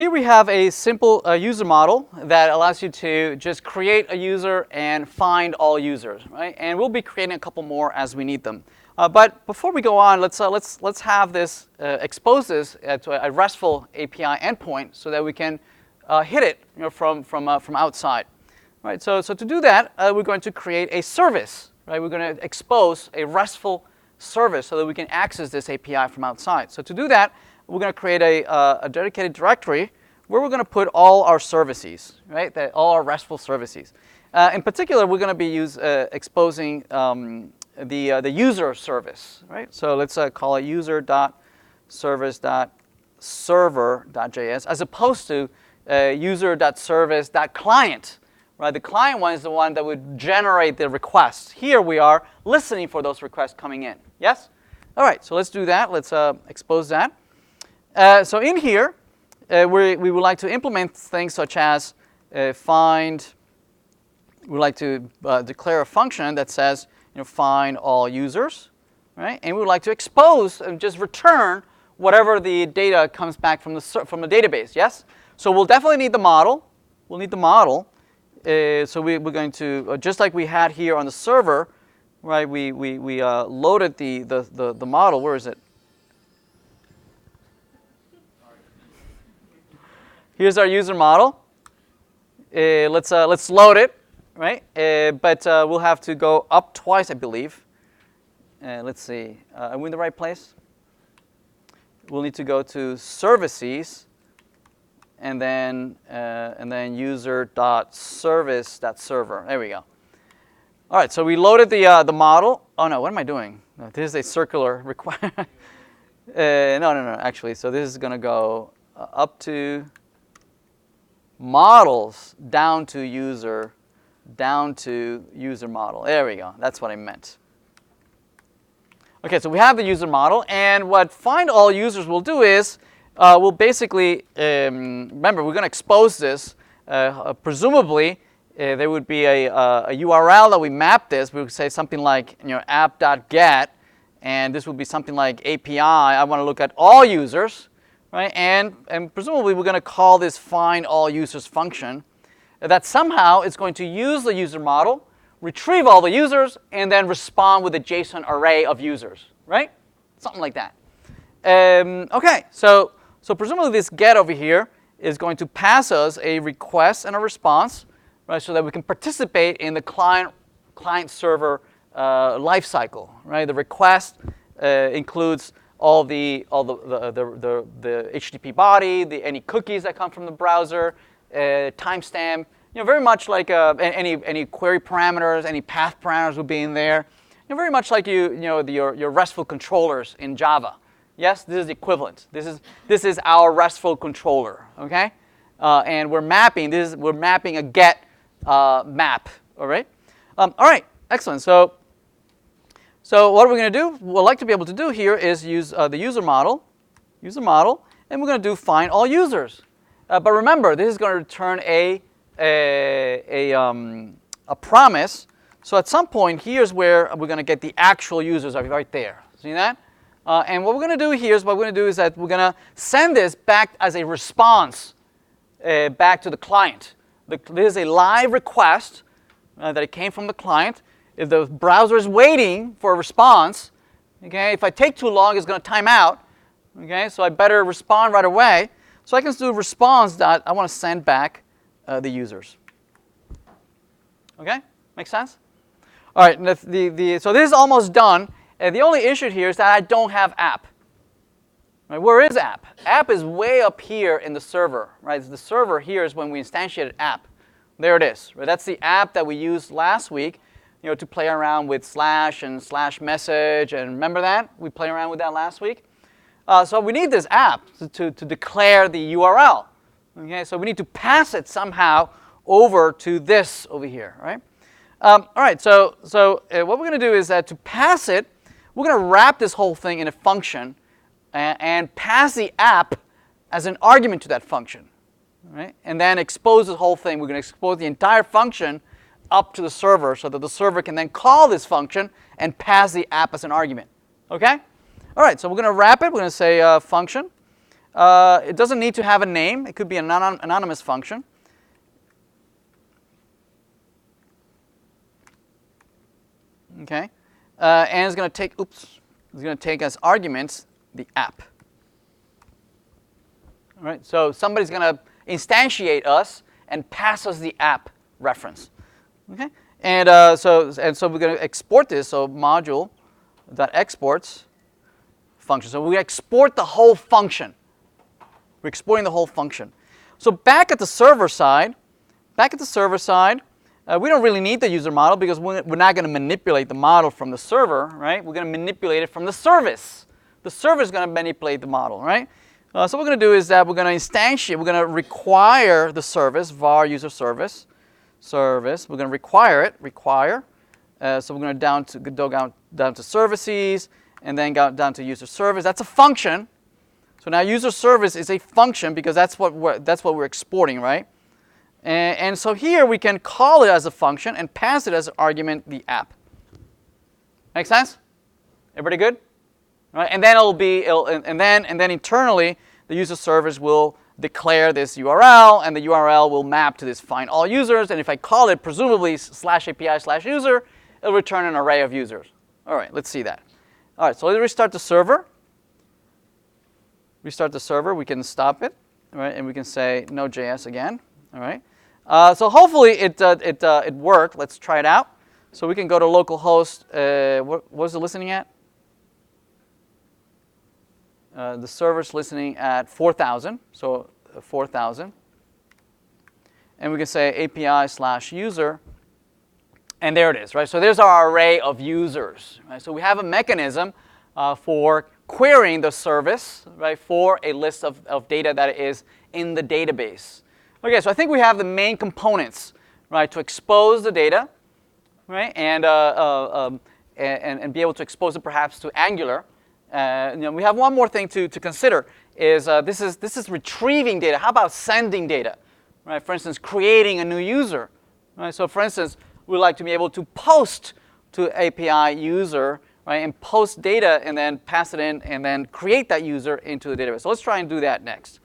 Here we have a simple user model that allows you to just create a user and find all users, right? And we'll be creating a couple more as we need them. But before we go on, let's have this expose this to a RESTful API endpoint so that we can hit it, from outside, right? So to do that, we're going to create a service, right? We're going to expose a RESTful service so that we can access this API from outside. So to do that, we're going to create a dedicated directory where we're going to put all our services, right? All our RESTful services. In particular, we're going to be exposing the user service, right? So let's call it user.service.server.js as opposed to user.service.client, right? The client one is the one that would generate the requests. Here we are listening for those requests coming in. Yes? All right, so let's do that. Let's expose that. So in here, we would like to implement things such as find. We'd like to declare a function that says, find all users, right? And we would like to expose and just return whatever the data comes back from the database. Yes. So we'll definitely need the model. We'll need the model. So we're going to just like we had here on the server, right? We loaded the model. Where is it? Here's our user model. Let's load it, right? But we'll have to go up twice, I believe. Let's see. Are we in the right place? We'll need to go to services, and then user.service.server. There we go. All right. So we loaded the model. Oh no, what am I doing? No, this is a circular requirement. No. Actually, so this is going to go up to models down to user model. There we go. That's what I meant. Okay, so we have the user model, and what find all users will do is we'll basically remember we're going to expose this. Presumably, there would be a URL that we map this. We would say something like app.get, and this would be something like API. I want to look at all users, right? And presumably we're going to call this find all users function. That somehow is going to use the user model, retrieve all the users, and then respond with a JSON array of users, right? Something like that. Okay, so presumably this get over here is going to pass us a request and a response, right? So that we can participate in the client-server lifecycle, right? The request includes all the HTTP body, any cookies that come from the browser, timestamp. Very much like any query parameters, any path parameters would be in there. Very much like your RESTful controllers in Java. Yes, this is the equivalent. This is our RESTful controller. Okay, and we're mapping a get map. All right. All right. Excellent. So what we're going to do, what I'd like to be able to do here is use the user model, and we're going to do find all users. But remember, this is going to return a promise. So at some point, here's where we're going to get the actual users right there. See that? And what we're going to do here is that we're going to send this back as a response back to the client. This is a live request that it came from the client. If the browser is waiting for a response, okay, if I take too long, it's going to time out. Okay, so I better respond right away. So I can do response that I want to send back the users. Okay, makes sense? All right, so this is almost done. The only issue here is that I don't have app. Right, where is app? App is way up here in the server. Right, the server here is when we instantiated app. There it is. Right, that's the app that we used last week. To play around with slash and slash message, and remember that? We played around with that last week. So we need this app to declare the URL. Okay, so we need to pass it somehow over to this over here, right? All right, so what we're going to do is that to pass it, we're going to wrap this whole thing in a function and pass the app as an argument to that function, right? And then expose the whole thing. We're going to expose the entire function up to the server so that the server can then call this function and pass the app as an argument. Okay? All right, so we're going to wrap it. We're going to say function. It doesn't need to have a name. It could be an anonymous function. Okay, and it's going to take, it's going to take as arguments the app. All right, so somebody's going to instantiate us and pass us the app reference. Okay, and so we're going to export this. So module.exports function. So we export the whole function. We're exporting the whole function. So back at the server side, we don't really need the user model because we're not going to manipulate the model from the server, right? We're going to manipulate it from the service. The service is going to manipulate the model, right? So what we're going to do is that we're going to instantiate, we're going to require the service, var user service. We're going to require it, so we're going to go down to services, and then go down to user service. That's a function. So now user service is a function because that's what we're exporting, right? And so here we can call it as a function and pass it as an argument the app. Make sense? Everybody good? Right? And then and then internally the user service will declare this URL, and the URL will map to this find all users. And if I call it presumably /API/user, it'll return an array of users. All right, let's see that. All right, so let's restart the server. We can stop it, all right, and we can say Node.js again. All right. So hopefully it worked. Let's try it out. So we can go to localhost. What was it listening at? The server's listening at 4,000. So 4,000. And we can say API/user. And there it is, right? So there's our array of users. Right? So we have a mechanism for querying the service, right, for a list of data that is in the database. Okay, so I think we have the main components, right, to expose the data, right, and be able to expose it perhaps to Angular. We have one more thing to consider is this is retrieving data. How about sending data, right? For instance, creating a new user, right? So for instance, we'd like to be able to post to API user, right, and post data and then pass it in and then create that user into the database. So let's try and do that next.